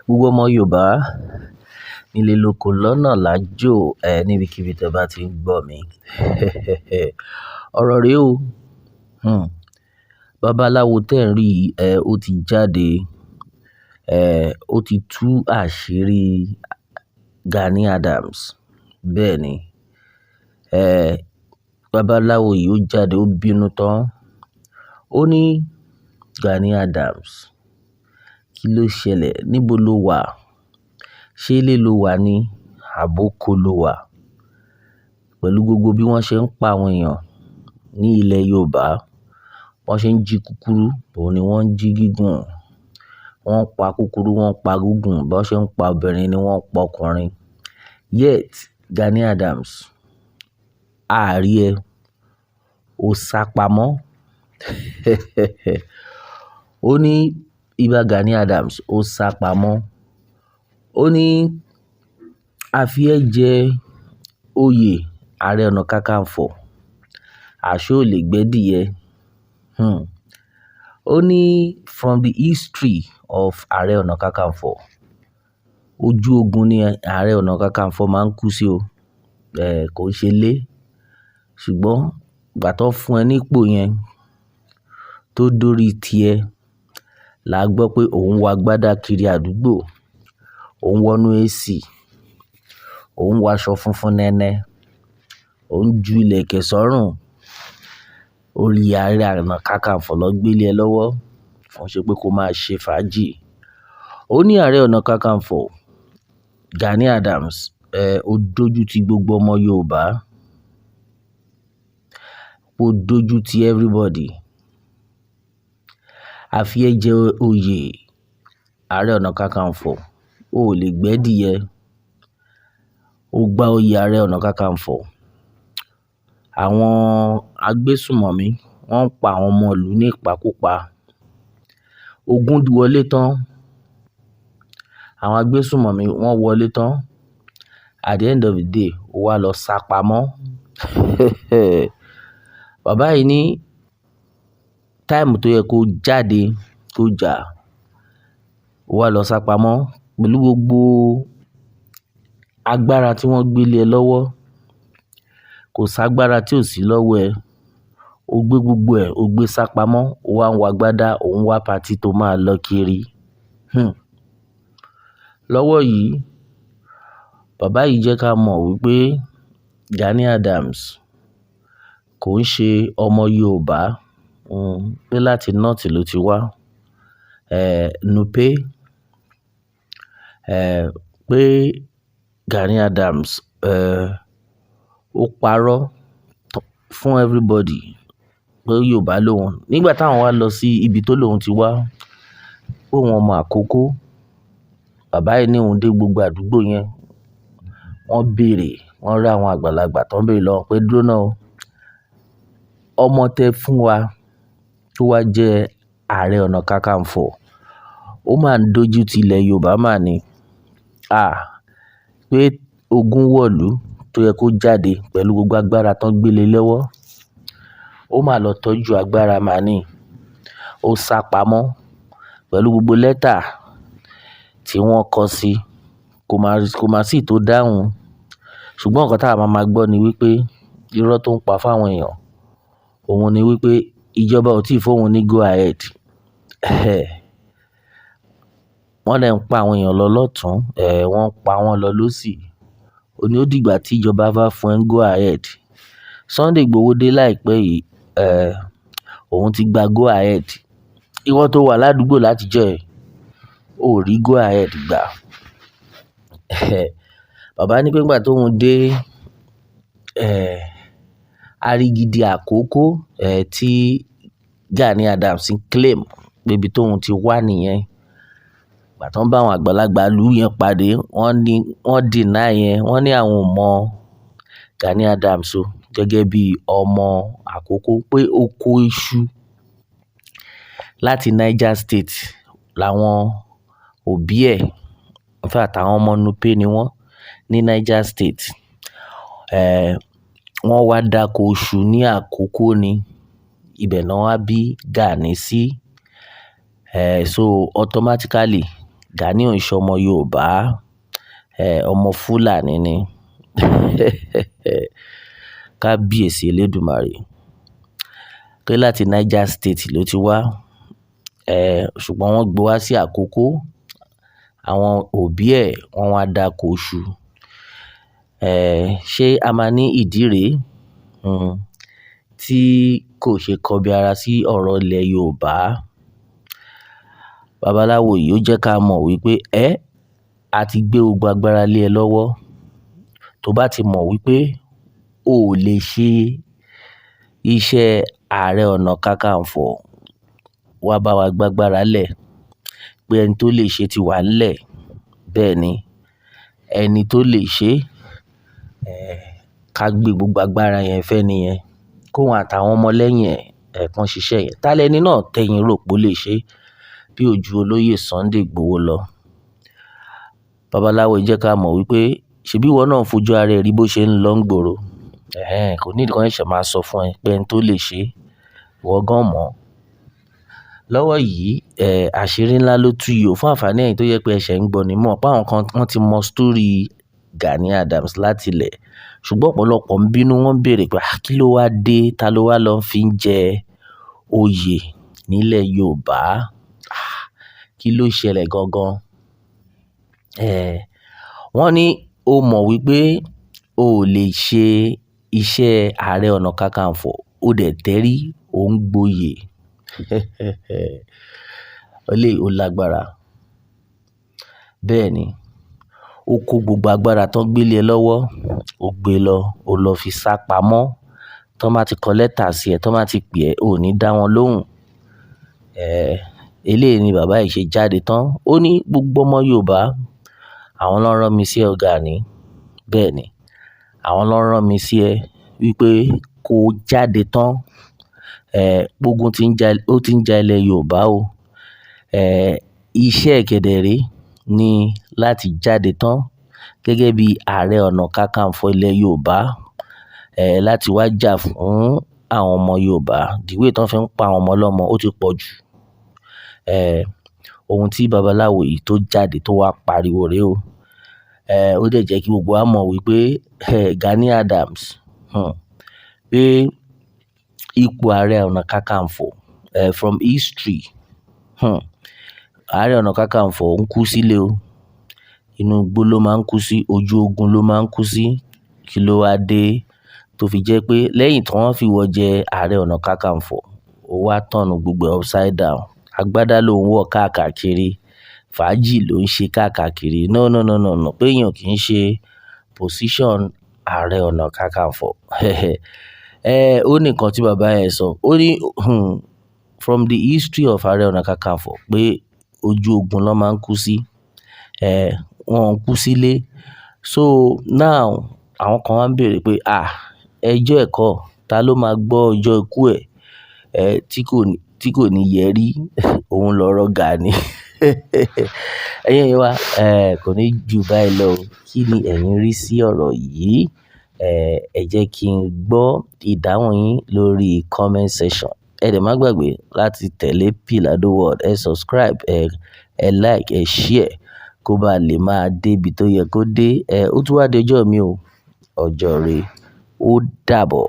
Gbogbo ọmọ Yorùbá nílé lóko lọ́nà lájò níbikíbi tí ẹ bá ti ń gbọ́ mi. Ọ̀rọ̀ rè o. Babaláwo tẹ́ ń rí ó ti jáde. Ó ti tú àṣírí Gani Adams. Bẹ́ẹ̀ ni. Babaláwo yìí ó jáde, ó bínú tán. Ó ní Gani Adams, kí ló ṣẹlẹ̀? Níbo lo wà? Ṣé ilé lo wà ní àbókò lo wà? Pẹ̀lú gbogbo bí wọ́n ṣe ń pa àwọn èèyàn ní ilẹ̀ Yorùbá, wọ́n ṣe ń jí kúkúrú, òun ni wọ́n ń jí gígùn. Wọ́n ń pa kúkúrú, wọ́n ń pa gígùn, bí wọ́n ṣe ń pa obìnrin ni wọ́n ń pa ọkùnrin. Yet Gani Adams, a rí ẹ, ó sá pamọ́. Ó ní Ìbà Gani Adams, ó sá pamọ́. Ó ní a fi ẹ́ jẹ oyè Ààrẹ Ọ̀nà Kakanfò, àṣé ò lè gbẹ́dìyẹ. Ó ní from the history of Ààrẹ Ọ̀nà Kakanfò, ojú ogun ni Ààrẹ Ọ̀nà Kakanfò máa ń kú sí o. Kò ṣe lé. Ṣùgbọ́n ìgbà tó fún ẹ nípò yẹn tó dórí tiẹ̀, là gbọ́ pé òun wọ agbádá kiri àdúgbò, òun wọnú AC, òun wọ aṣọ funfun nẹ́nẹ́, òun ju ìlẹ̀kẹ̀ sọ́rùn. Orí Ààrẹ Ọ̀nà Kakanfò ló gbé lé ẹ lọ́wọ́. Wọ́n ṣe pé kó máa ṣe fàájì. Ó ní Ààrẹ Ọ̀nà Kakanfò, Gani Adams, ó dójú ti gbogbo ọmọ Yorùbá. Ó dójú ti everybody. A fi ẹ́ jẹ oyè Ààrẹ Ọ̀nà Kakanfò, ó lè gbẹ́dìyẹ. Ó gba oyè Ààrẹ Ọ̀nà Kakanfò. Àwọn agbésùmọ̀mí, wọ́n ń pa àwọn ọmọ ìlú ní ìpakúpa. Ogun wọlé tán. Àwọn agbésùmọ̀mí wọ́n wọlé tán. At the end of the day, ó wá lọ sá pamọ́. Bàbá yìí ní time tó yẹ kó jáde, kó jà, ó wá lọ sá pamọ́. Pẹ̀lú gbogbo agbára tí wọ́n gbé lé ẹ lọ́wọ́, kò ságbára tí ò sí lọ́wọ́ ẹ. Ó gbé gbogbo ẹ̀, ó gbé sá pamọ́. Ó wá ń wọ agbádá, òun wá party tó máa lọ kiri. Lọ́wọ́ yìí, bàbá yìí jẹ́ ká mọ̀ wípé Gani Adams kò ń ṣe ọmọ Yorùbá. Pé láti north ló ti wá. Nupe. Pé Gani Adams, ó parọ́ fún everybody pé Yorùbá lòun. Nígbà táwọn wá lọ sí ibi tó lòun ti wá, òun ọmọ àkókó. Bàbá yìí ní òun dé gbogbo àdúgbò yẹn. Wọ́n béèrè, wọ́n rí àwọn àgbàlagbà tó ń béèrè lọ́wọ́ pé dúró náà o. Ọmọ tẹ fún wa tó wá jẹ Ààrẹ Ọ̀nà Kakanfò, ó máa ń dójú ti ilẹ̀ Yorùbá máa ni. Pé ogun wọ̀lú tó yẹ kó jáde pẹ̀lú gbogbo agbára tó ń gbé lé lọ́wọ́, ó máa lọ tọ́jú agbára máa ni. Ó sá pamọ́ pẹ̀lú gbogbo lẹ́tà tí wọ́n kọ sí. Kò má sì tó dáhùn. Ṣùgbọ́n nǹkan tí a máa gbọ́ ni wípé irọ́ tó ń pa fáwọn èèyàn, òun ni wípé ìjọba ò tí ì fún òun ní go ahead. Wọ́n dẹ̀ ń pa àwọn èèyàn lọ lọ́tùn, wọ́n ń pa wọ́n lọ lósì. Ó ní ó dìgbà tí ìjọba bá fún ẹ go ahead. Sunday Igboho dé láìpẹ́ yìí, òun ti gba go ahead. Ìwọ tó wà ládùúgbò látijọ́ ẹ̀, ò rí go ahead gbà. Bàbá ní pé nígbà tóun dé Arigidi àkókó, tí Gani Adams claim pé ibi tóun ti wá nìyẹn. Ìgbà tó ń bá àwọn àgbàlagbà ìlú yẹn pàdé, wọ́n deny yẹn. Wọ́n ní àwọn ò mọ Gani Adams o gẹ́gẹ́ bí ọmọ àkókó, pé ó kó iṣu láti Niger State làwọn òbí ẹ̀. In fact, àwọn ọmọ Nupe ni wọ́n ní Niger State. Wọ́n wá dáko iṣu ní àkókó ni. Ibẹ̀ náà wá bí Gani sí. So automatically Gani ò ń ṣe ọmọ Yorùbá, ọmọ Fúlàní ni. Kábíyèsí Elédùmarè. Pé láti Niger State ló ti wá, ṣùgbọ́n wọ́n gbé wá sí Àkókó. Àwọn òbí ẹ̀ wọ́n wá dáko iṣu. Ṣé a máa ní ìdí rèé tí kò ṣe kọbi ara sí ọ̀rọ̀ ilẹ̀ Yorùbá? Babaláwo yìí ó jẹ́ ká mọ̀ wípé a ti gbé gbogbo agbára lé ẹ lọ́wọ́. Tó bá ti mọ̀ wípé o ò lè ṣe iṣẹ́ Ààrẹ Ọ̀nà Kakanfò, wá bá wa gbágbára lẹ̀. Pé ẹni tó lè ṣe ti wà ńlẹ̀. Bẹ́ẹ̀ ni, ẹni tó lè ṣe, ká gbé gbogbo agbára yẹn fẹ́ni yẹn. Kóhun àtàwọn ọmọ lẹ́yìn ẹ̀ kan ṣiṣẹ́ yẹn. Ta lẹni náà tẹ́yin rò pé ó lè ṣe bí ò ju olóyè Sunday Igboho lọ? Babaláwo jẹ́ ká mọ̀ wípé ṣebí ìwọ náà fojú ara ẹ rí bó ṣe ń lọ ńgboro. Kò need kán ṣẹ̀ṣẹ̀ máa sọ fún ẹ pé ẹni tó lè ṣe, ìwọ gan mọ̀. Lọ́wọ́ yìí, àṣírí ńlá ló tú yìí fún àǹfààní ẹ̀yin tó jẹ́ pé ẹ ṣẹ̀ ń gbọ́ ni. Mo mọ̀ pé àwọn kan wọ́n ti mọ story Gani Adams láti ilẹ̀. Ṣùgbọ́n ọ̀pọ̀lọpọ̀ ń bínú, wọ́n ń béèrè pé kí ló wá dé? Ta ló wá lọ fi ń jẹ oyè nílẹ̀ Yorùbá? Kí ló ṣẹlẹ̀ gangan? Wọ́n ní o mọ̀ wípé o ò lè ṣe iṣẹ́ Ààrẹ Ọ̀nà Kakanfò, ó dẹ̀ tẹrí, ó ń gboyè. Eléyìí ó lágbára. Bẹ́ẹ̀ ni, ó kó gbogbo agbára tán gbé lé ẹ lọ́wọ́, ó gbé lọ, ó lọ fi sá pamọ́. Tán bá ti kọ lẹ́tà sí ẹ, tán bá ti pè ẹ́, ò ní dá wọn lóhùn. Eléyìí ni bàbá yìí ṣe jáde tán. Ó ní gbogbo ọmọ Yorùbá, àwọn ló rán mi sí ọ Gani. Bẹ́ẹ̀ ni, àwọn ló rán mi sí ẹ wípé kó jáde tán. Gbógun ó ti ń ja ilẹ̀ Yorùbá o. Iṣẹ́ kẹ̀dẹ̀ rèé ni láti jáde tán gẹ́gẹ́ bí Ààrẹ Ọ̀nà Kakanfò ilẹ̀ Yorùbá, láti wá jà fún àwọn ọmọ Yorùbá. The way tán fi ń pa àwọn ọmọ ọlọ́mọ ó ti pọ̀ jù. Ohun tí babaláwo yìí tó jáde tó wá pariwo rèé o. Ó dẹ̀ jẹ́ kí gbogbo wa mọ̀ wípé Gani Adams, pé ipò Ààrẹ Ọ̀nà Kakanfò, from history, Ààrẹ Ọ̀nà Kakanfò ń kú sílé o. Inú igbó ló máa ń kú sí, ojú ogun ló máa ń kú sí. Kí ló wá dé tó fi jẹ́ pé lẹ́yìn tí wọ́n fi ìwọ jẹ Ààrẹ Ọ̀nà Kakanfò, ó wá turn gbogbo upside down. Agbádá ló ń wọ̀ káàkiri, fàájì ló ń ṣe káàkiri. No. Pé èèyàn kì í ṣe position Ààrẹ Ọ̀nà Kakanfò. Ó ní nǹkan tí bàbá yẹn sọ. Ó ní from the history of Ààrẹ Ọ̀nà Kakanfò pé ojú ogun ló máa ń kú sí. Wọn ò kú sílé. So now àwọn kan wá ń béèrè pé ẹjọ́ ẹ̀kọ́ ta ló máa gbọ́ ọjọ́ ikú ẹ̀ tí kò ní yẹrí? Òun lọ̀rọ̀ Gani. Ẹ̀yin wa, kò ní jù báyìí lọ. Kí ni ẹ̀yin rí sí ọ̀rọ̀ yìí? Ẹ jẹ́ kí n gbọ́ ìdáhùn yín lórí comment section. Ẹ dẹ̀ má gbàgbé láti tẹ̀lé Pilado World. Ẹ subscribe, ẹ like, ẹ share kó bá lè máa dé ibi tó yẹ kó dé. Ó tún wá di ọjọ́ mi o. Ọjọ́ rẹ ó dàbọ̀.